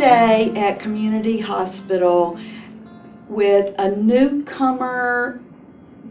day at Community Hospital with a newcomer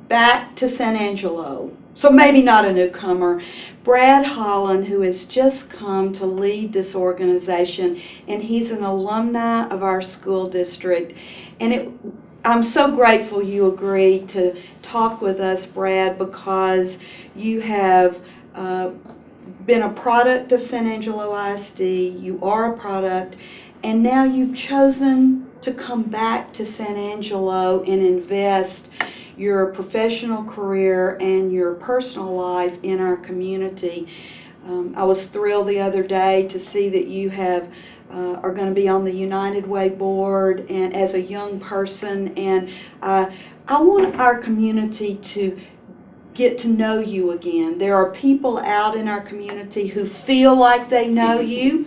back to San Angelo. So maybe not a newcomer, Brad Holland, who has just come to lead this organization, and he's an alumni of our school district. And I'm so grateful you agreed to talk with us, Brad, because you have been a product of San Angelo ISD, you are a product, and now you've chosen to come back to San Angelo and invest your professional career and your personal life in our community. I was thrilled the other day to see that you are going to be on the United Way board and as a young person, and I want our community to get to know you again. There are people out in our community who feel like they know you,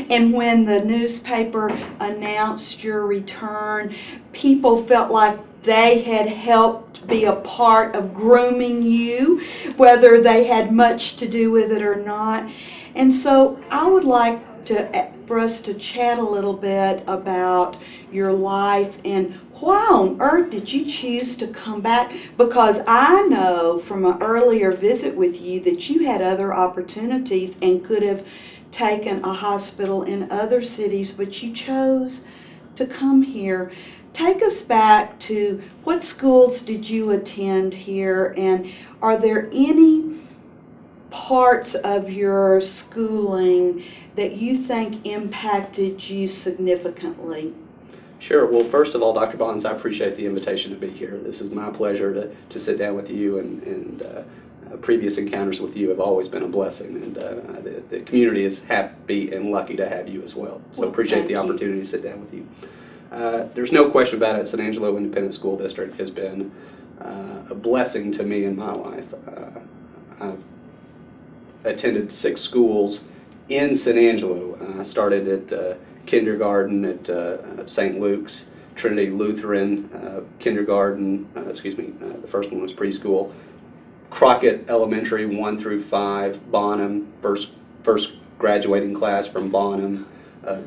and when the newspaper announced your return, people felt like they had helped be a part of grooming you, whether they had much to do with it or not. And so I would like for us to chat a little bit about your life and why on earth did you choose to come back? Because I know from an earlier visit with you that you had other opportunities and could have taken a hospital in other cities, but you chose to come here. Take us back to what schools did you attend here, and are there any parts of your schooling that you think impacted you significantly? Sure. Well, first of all, Dr. Bonds, I appreciate the invitation to be here. This is my pleasure to sit down with you, and previous encounters with you have always been a blessing, and the community is happy and lucky to have you as well. So appreciate the opportunity to sit down with you. There's no question about it, San Angelo Independent School District has been a blessing to me in my life. I've attended 6 schools in San Angelo. I started at kindergarten at St. Luke's, Trinity Lutheran kindergarten, the first one was preschool, Crockett Elementary 1 through 5, Bonham, first graduating class from Bonham,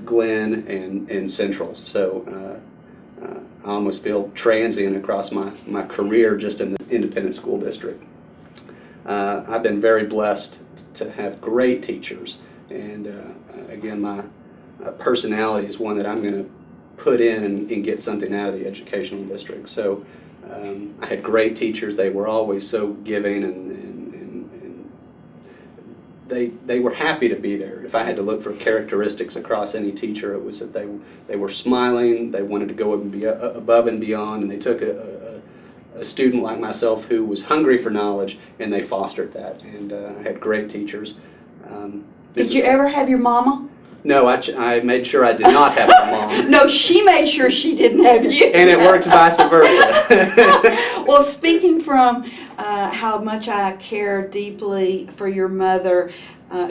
Glenn, and Central. So I almost feel transient across my career just in the independent school district. I've been very blessed to have great teachers, and again, my personality is one that I'm going to put in and get something out of the educational district. So I had great teachers. They were always so giving, and they were happy to be there. If I had to look for characteristics across any teacher, it was that they were smiling, they wanted to go above and beyond, and they took a student like myself who was hungry for knowledge, and they fostered that. And I had great teachers. Did you ever have your mama? No, I made sure I did not have my mom. No, she made sure she didn't have you. And it works vice versa. Well, speaking from how much I care deeply for your mother,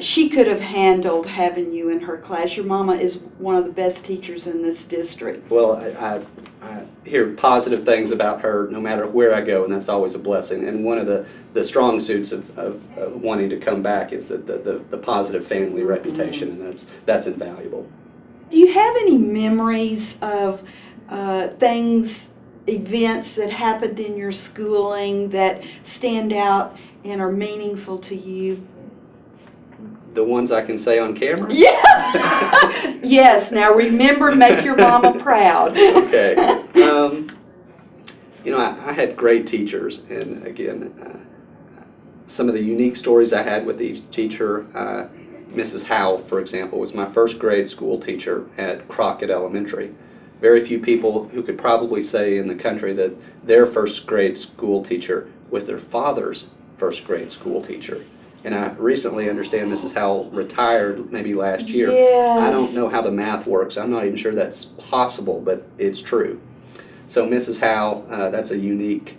she could have handled having you in her class. Your mama is one of the best teachers in this district. Well, I hear positive things about her no matter where I go, and that's always a blessing. And one of the strong suits of wanting to come back is the positive family reputation, and that's invaluable. Do you have any memories of events that happened in your schooling that stand out and are meaningful to you? The ones I can say on camera? Yeah. Yes. Now remember, make your mama proud. Okay. You know, I had great teachers, and again, some of the unique stories I had with each teacher. Mrs. Howell, for example, was my first grade school teacher at Crockett Elementary. Very few people who could probably say in the country that their first grade school teacher was their father's first grade school teacher. And I recently understand Mrs. Howell retired maybe last year. Yes. I don't know how the math works. I'm not even sure that's possible, but it's true. So Mrs. Howell, that's a unique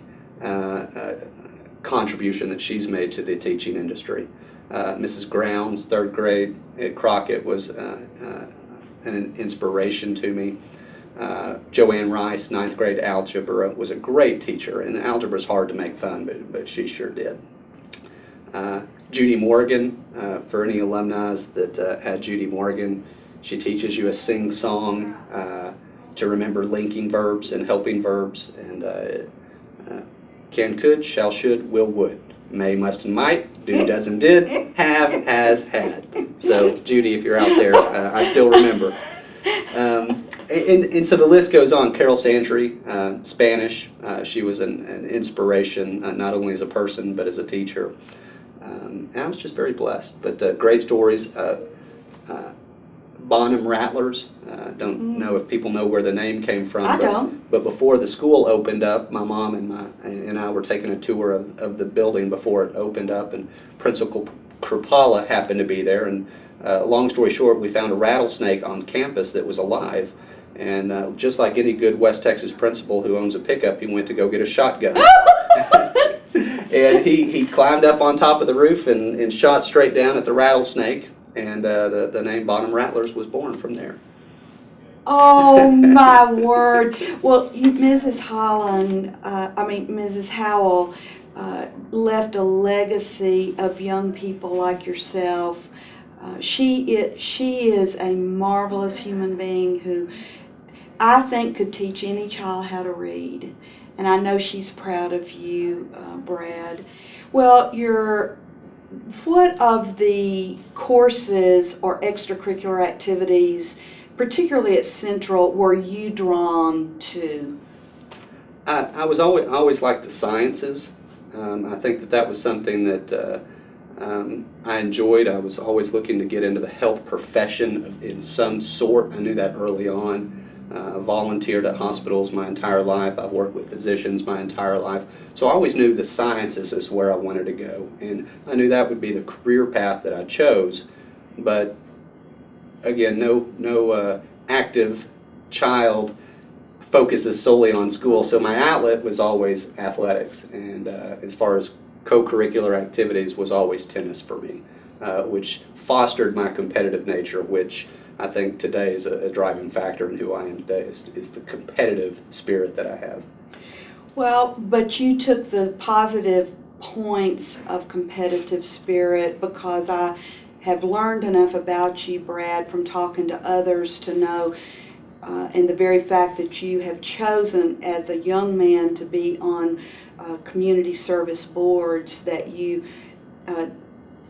contribution that she's made to the teaching industry. Mrs. Grounds, 3rd grade at Crockett, was an inspiration to me. Joanne Rice, 9th grade algebra, was a great teacher, and algebra is hard to make fun, but she sure did. Judy Morgan, for any alumni that had Judy Morgan, She teaches you a sing-song to remember linking verbs and helping verbs, and can, could, shall, should, will, would, may, must, and might, do, does, and did, have, has, had. So, Judy, if you're out there, I still remember. And so the list goes on. Carol Sandry, Spanish. She was an inspiration, not only as a person, but as a teacher. And I was just very blessed. But great stories. Bonham Rattlers. Don't know if people know where the name came from. I don't. But before the school opened up, my mom and I were taking a tour of the building before it opened up, and Principal Krupala happened to be there. And long story short, we found a rattlesnake on campus that was alive. And just like any good West Texas principal who owns a pickup, he went to go get a shotgun. And he climbed up on top of the roof and shot straight down at the rattlesnake. And the name Bonham Rattlers was born from there. Oh, my word. Well, Mrs. Howell left a legacy of young people like yourself. She is a marvelous human being who I think could teach any child how to read. And I know she's proud of you, Brad. Well, what of the courses or extracurricular activities, particularly at Central, were you drawn to? I was always liked the sciences. I think that was something that I enjoyed. I was always looking to get into the health profession in some sort. I knew that early on. Volunteered at hospitals my entire life. I've worked with physicians my entire life. So I always knew the sciences is where I wanted to go. And I knew that would be the career path that I chose. But again, no active child focuses solely on school. So my outlet was always athletics. And as far as co-curricular activities was always tennis for me, which fostered my competitive nature, which I think today is a driving factor in who I am today, is the competitive spirit that I have. Well, but you took the positive points of competitive spirit, because I have learned enough about you, Brad, from talking to others to know, and the very fact that you have chosen as a young man to be on community service boards, that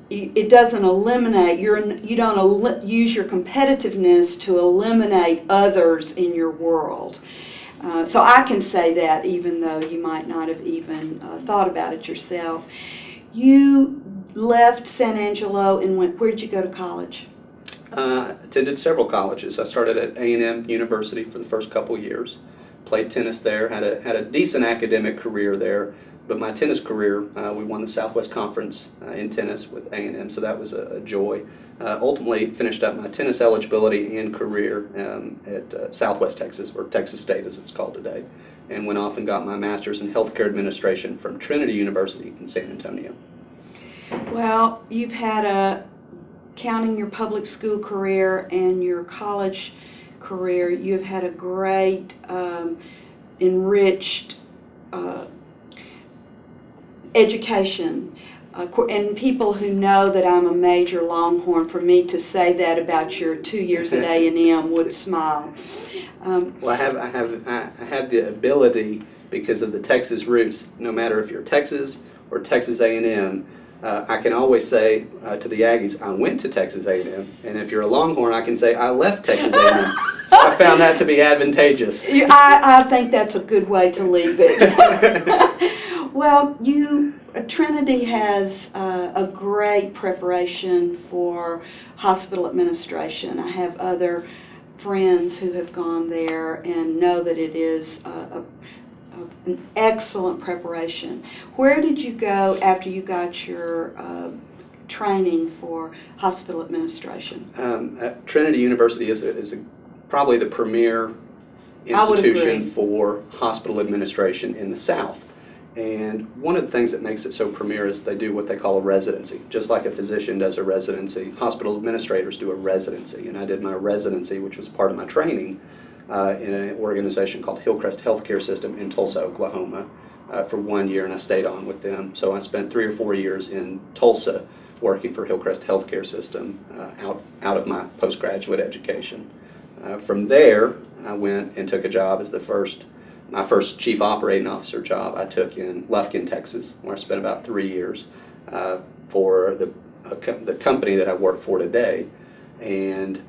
it doesn't eliminate, you don't use your competitiveness to eliminate others in your world. So I can say that even though you might not have even thought about it yourself. You left San Angelo and where did you go to college? Attended several colleges. I started at A&M University for the first couple years. Played tennis there, had a decent academic career there. But my tennis career, we won the Southwest Conference in tennis with A&M, so that was a joy. Ultimately finished up my tennis eligibility and career at Southwest Texas, or Texas State as it's called today, and went off and got my master's in healthcare administration from Trinity University in San Antonio. Well, you've had counting your public school career and your college career, you've had a great, enriched education, and people who know that I'm a major Longhorn, for me to say that about your 2 years at A&M would smile. Well, I have the ability, because of the Texas roots, no matter if you're Texas or Texas A&M, I can always say to the Aggies, I went to Texas A&M, and if you're a Longhorn, I can say I left Texas A&M. So I found that to be advantageous. I think that's a good way to leave it. Well, Trinity has a great preparation for hospital administration. I have other friends who have gone there and know that it is an excellent preparation. Where did you go after you got your training for hospital administration? Trinity University is probably the premier institution for hospital administration in the South. And one of the things that makes it so premier is they do what they call a residency. Just like a physician does a residency, hospital administrators do a residency. And I did my residency, which was part of my training, in an organization called Hillcrest Healthcare System in Tulsa, Oklahoma, for 1 year, and I stayed on with them. So I spent 3 or 4 years in Tulsa working for Hillcrest Healthcare System out of my postgraduate education. From there, I went and took a job as my first chief operating officer job I took in Lufkin, Texas, where I spent about 3 years for the company that I work for today. And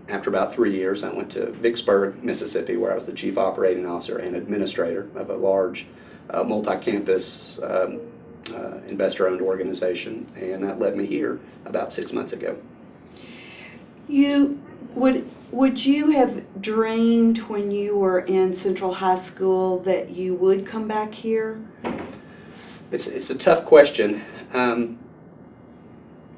after about 3 years, I went to Vicksburg, Mississippi, where I was the chief operating officer and administrator of a large multi-campus investor-owned organization, and that led me here about 6 months ago. Would you have dreamed when you were in Central High School that you would come back here? It's a tough question, and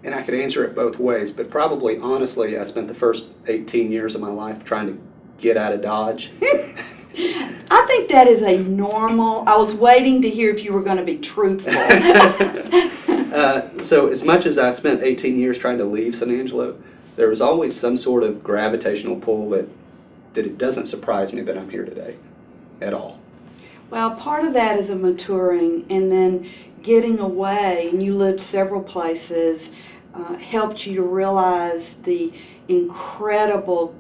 I could answer it both ways, but probably honestly, I spent the first 18 years of my life trying to get out of Dodge. I think that is a normal. I was waiting to hear if you were going to be truthful. So as much as I spent 18 years trying to leave San Angelo, there was always some sort of gravitational pull that it doesn't surprise me that I'm here today at all. Well, part of that is a maturing, and then getting away, and you lived several places, helped you to realize the incredible,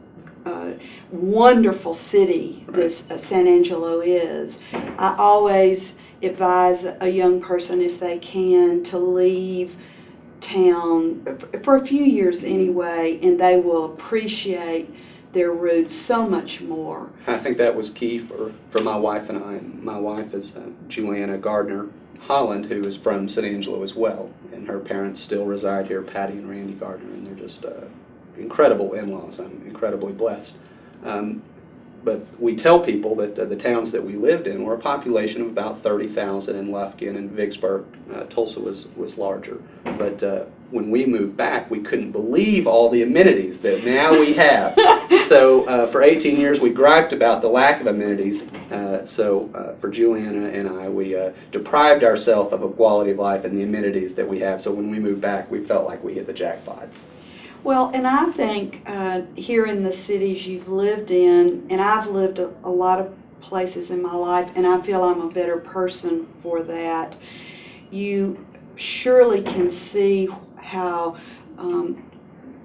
wonderful city this San Angelo is. I always advise a young person, if they can, to leave town for a few years anyway, and they will appreciate their roots so much more. I think that was key for my wife and I. My wife is Juliana Gardner Holland, who is from San Angelo as well, and her parents still reside here, Patty and Randy Gardner, and they're just incredible in-laws. I'm incredibly blessed. But we tell people that the towns that we lived in were a population of about 30,000 in Lufkin and Vicksburg. Tulsa was larger. But when we moved back, we couldn't believe all the amenities that now we have. So for 18 years, we griped about the lack of amenities. So for Juliana and I, we deprived ourselves of a quality of life and the amenities that we have. So when we moved back, we felt like we hit the jackpot. Well, and I think here in the cities you've lived in, and I've lived a lot of places in my life, and I feel I'm a better person for that, you surely can see how,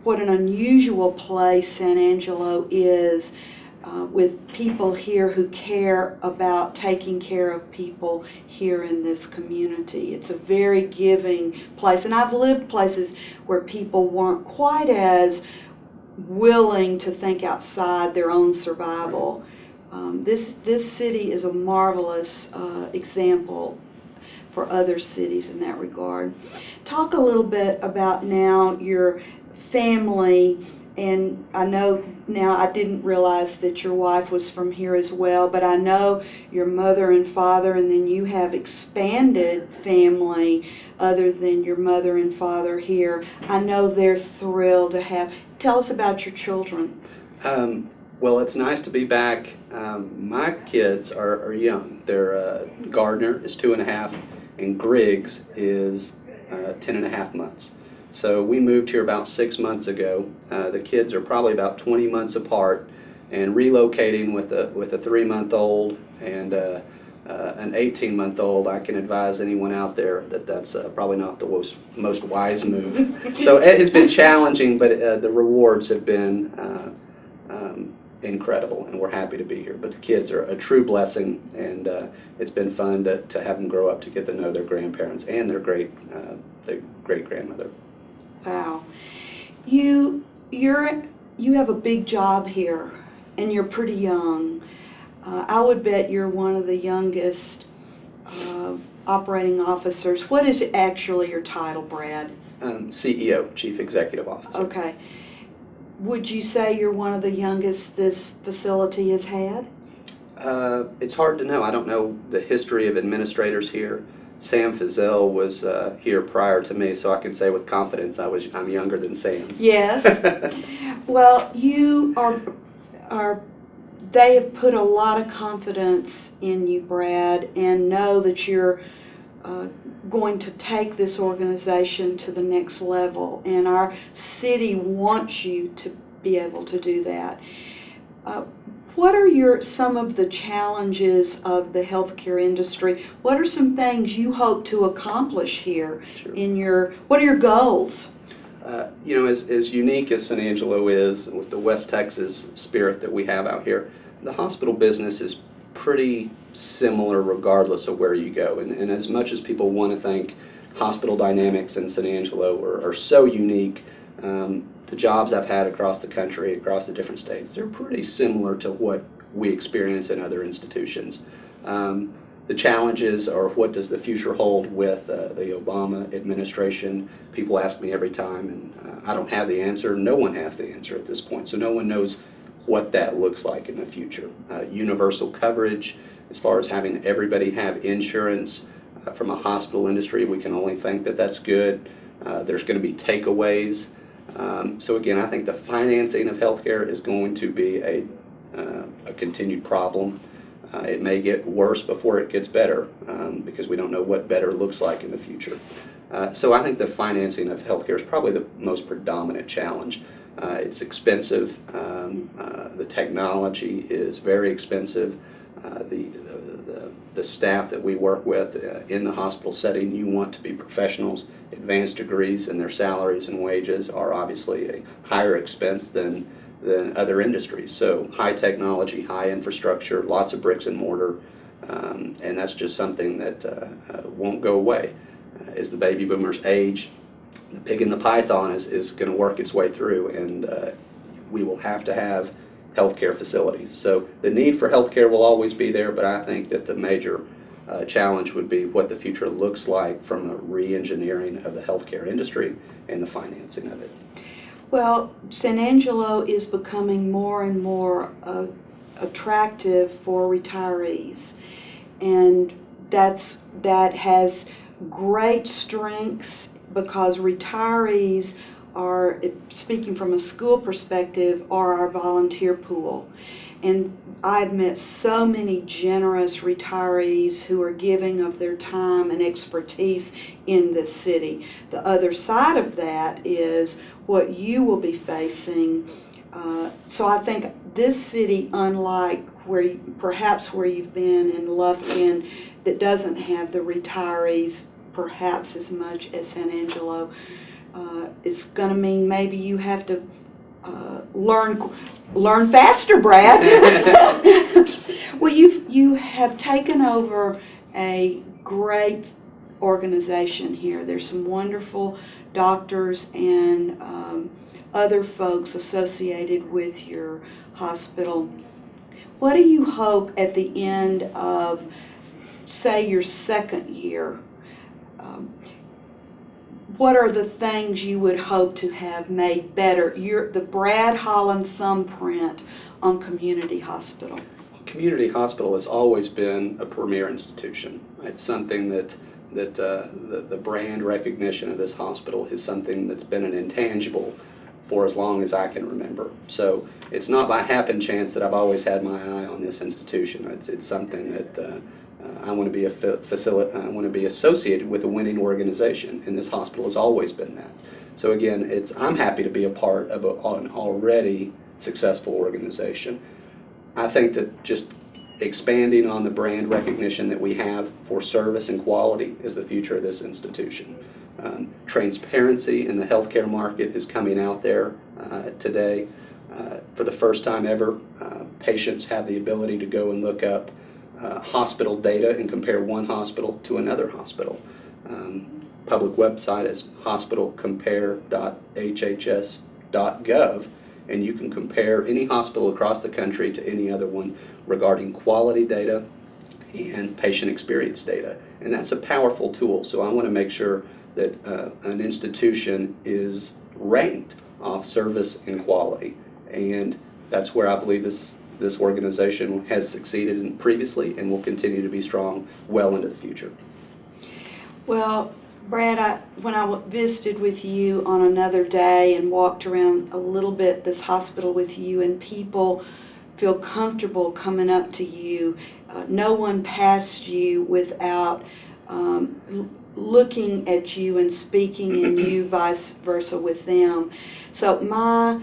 what an unusual place San Angelo is, with people here who care about taking care of people here in this community. It's a very giving place, and I've lived places where people weren't quite as willing to think outside their own survival. This city is a marvelous example for other cities in that regard. Talk a little bit about now your family. And I know now, I didn't realize that your wife was from here as well, but I know your mother and father, and then you have expanded family other than your mother and father here. I know they're thrilled to have. Tell us about your children. Well, it's nice to be back. My kids are young. They're Gardner is 2.5, and Griggs is 10.5 months. So we moved here about 6 months ago. The kids are probably about 20 months apart, and relocating with a 3-month-old and an 18-month-old, I can advise anyone out there that that's probably not the most wise move. So it has been challenging, but the rewards have been incredible, and we're happy to be here. But the kids are a true blessing, and it's been fun to have them grow up to get to know their grandparents and their great-grandmother. Wow. You have a big job here, and you're pretty young. I would bet you're one of the youngest operating officers. What is actually your title, Brad? CEO, Chief Executive Officer. Okay. Would you say you're one of the youngest this facility has had? It's hard to know. I don't know the history of administrators here. Sam Fizel was here prior to me, so I can say with confidence I'm younger than Sam. Yes. Well, you they have put a lot of confidence in you, Brad, and know that you're going to take this organization to the next level, and our city wants you to be able to do that. What are some of the challenges of the healthcare industry? What are some things you hope to accomplish here? Sure. What are your goals? You know, as unique as San Angelo is, with the West Texas spirit that we have out here, the hospital business is pretty similar regardless of where you go. And as much as people want to think hospital dynamics in San Angelo are so unique, the jobs I've had across the country, across the different states, they're pretty similar to what we experience in other institutions. The challenges are, what does the future hold with the Obama administration? People ask me every time, and I don't have the answer. No one has the answer at this point, so no one knows what that looks like in the future. Universal coverage, as far as having everybody have insurance from a hospital industry, we can only think that that's good. There's going to be takeaways. So again, I think the financing of healthcare is going to be a continued problem. It may get worse before it gets better, because we don't know what better looks like in the future. So I think the financing of healthcare is probably the most predominant challenge. It's expensive. The technology is very expensive. The staff that we work with in the hospital setting, you want to be professionals. Advanced degrees, and their salaries and wages are obviously a higher expense than other industries. So high technology, high infrastructure, lots of bricks and mortar, and that's just something that won't go away. As the baby boomers age, the pig in the python is going to work its way through, and we will have to have healthcare facilities. So the need for healthcare will always be there, but I think that the major challenge would be what the future looks like from a re-engineering of the healthcare industry and the financing of it. Well, San Angelo is becoming more and more attractive for retirees, and that has great strengths, because retirees are, speaking from a school perspective, are our volunteer pool. And I've met so many generous retirees who are giving of their time and expertise in this city. The other side of that is what you will be facing. So I think this city, unlike perhaps where you've been in Lufkin, that doesn't have the retirees perhaps as much as San Angelo, it's going to mean maybe you have to learn faster, Brad. Well, you have taken over a great organization here. There's some wonderful doctors and other folks associated with your hospital. What do you hope at the end of, say, your second year? What are the things you would hope to have made better? The Brad Holland thumbprint on Community Hospital. Community Hospital has always been a premier institution. It's something that the brand recognition of this hospital is something that's been an intangible for as long as I can remember. So it's not by happen chance that I've always had my eye on this institution. It's something that I want to be I want to be associated with a winning organization, and this hospital has always been that. So again, I'm happy to be a part of an already successful organization. I think that just expanding on the brand recognition that we have for service and quality is the future of this institution. Transparency in the healthcare market is coming out there today. For the first time ever, patients have the ability to go and look up hospital data and compare one hospital to another hospital. Public website is hospitalcompare.hhs.gov, and you can compare any hospital across the country to any other one regarding quality data and patient experience data. And that's a powerful tool, so I want to make sure that an institution is ranked off service and quality, and that's where I believe this organization has succeeded in previously and will continue to be strong well into the future. Well, Brad, when I visited with you on another day and walked around a little bit this hospital with you, and people feel comfortable coming up to you. No one passed you without looking at you and speaking, and you vice versa with them. So my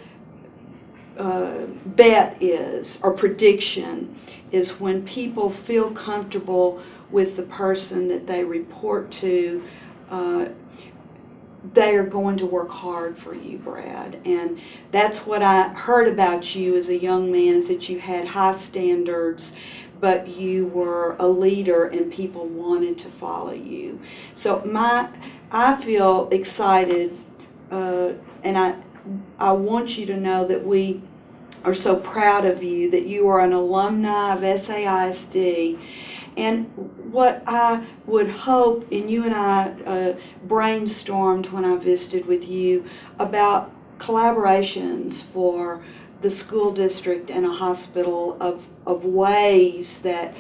bet is, or prediction, is when people feel comfortable with the person that they report to, they are going to work hard for you, Brad. And that's what I heard about you as a young man, is that you had high standards, but you were a leader and people wanted to follow you. So I feel excited, and I want you to know that we are so proud of you, that you are an alumni of SAISD. And what I would hope, and you and I brainstormed when I visited with you about collaborations for the school district and a hospital of ways that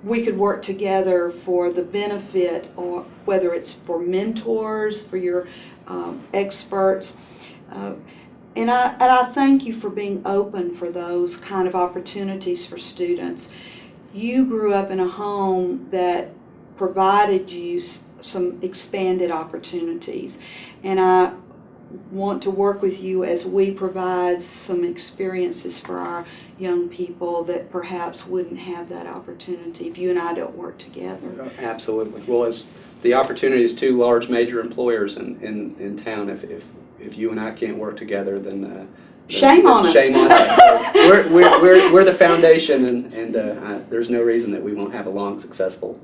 we could work together for the benefit, or whether it's for mentors, for your experts. And I thank you for being open for those kind of opportunities for students. You grew up in a home that provided you some expanded opportunities, and I want to work with you as we provide some experiences for our young people that perhaps wouldn't have that opportunity if you and I don't work together. Absolutely. Well, as the opportunity is two large major employers in town, if you and I can't work together, then shame on us. Shame on us. So we're the foundation, and there's no reason that we won't have a long, successful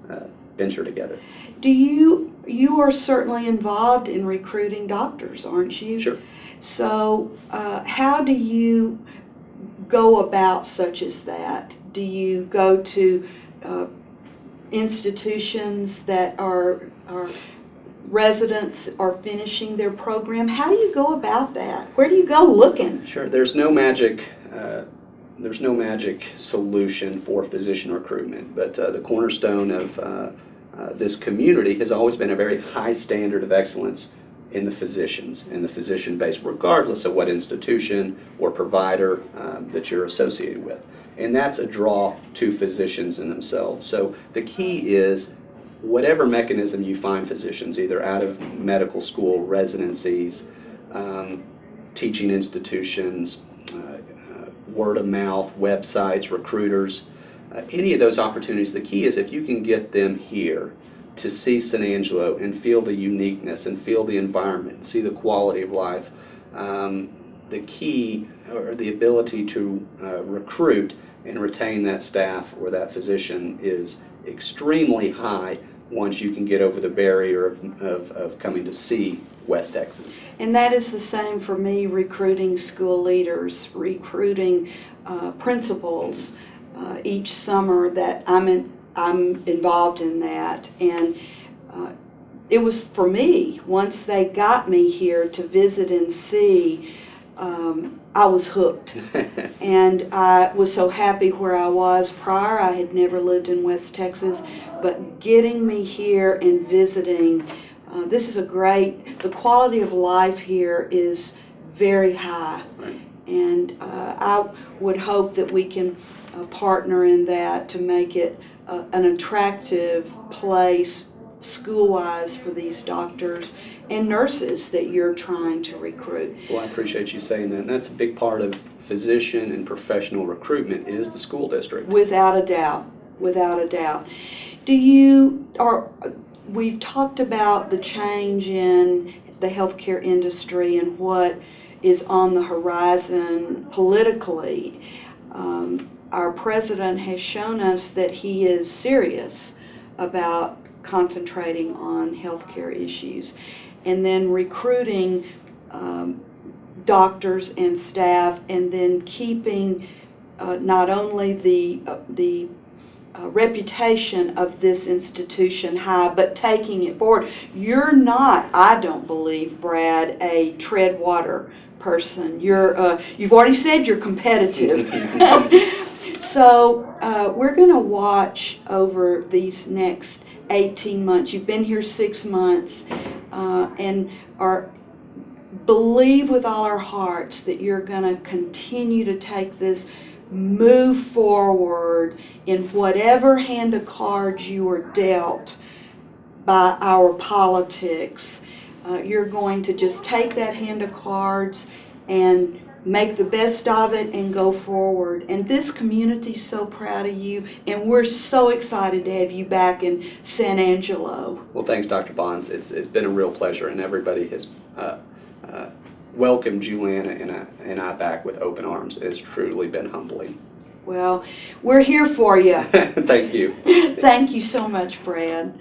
venture together. You are certainly involved in recruiting doctors, aren't you? Sure. So how do you go about such as that? Do you go to institutions that are residents are finishing their program? How do you go about that? Where do you go looking? Sure. There's no magic solution for physician recruitment, but the cornerstone of this community has always been a very high standard of excellence in the physicians, in the physician base, regardless of what institution or provider that you're associated with. And that's a draw to physicians in themselves. So the key is, whatever mechanism you find physicians, either out of medical school, residencies, teaching institutions, word of mouth, websites, recruiters, any of those opportunities, the key is if you can get them here to see San Angelo and feel the uniqueness and feel the environment and see the quality of life, the key, or the ability to recruit and retain that staff or that physician, is extremely high once you can get over the barrier of coming to see West Texas. And that is the same for me, recruiting school leaders, recruiting principals each summer that I'm involved in that. And it was, for me, once they got me here to visit and see, I was hooked. And I was so happy where I was prior. I had never lived in West Texas, but getting me here and visiting, this is the quality of life here is very high. Right. And I would hope that we can partner in that to make it an attractive place school-wise for these doctors and nurses that you're trying to recruit. Well, I appreciate you saying that. And that's a big part of physician and professional recruitment, is the school district. Without a doubt, without a doubt. We've talked about the change in the healthcare industry and what is on the horizon politically. Our president has shown us that he is serious about concentrating on healthcare issues, and then recruiting doctors and staff, and then keeping not only the reputation of this institution high, but taking it forward. You're not, I don't believe, Brad, a tread water person. You've already said you're competitive. So we're going to watch over these next 18 months. You've been here 6 months, and believe with all our hearts that you're going to continue to take this, move forward in whatever hand of cards you are dealt by our politics. You're going to just take that hand of cards and make the best of it and go forward. And this community's so proud of you, and we're so excited to have you back in San Angelo. Well, thanks, Dr. Bonds. It's been a real pleasure, and everybody has welcomed Juliana and I back with open arms. It has truly been humbling. Well, we're here for you. Thank you. Thank you so much, Brad.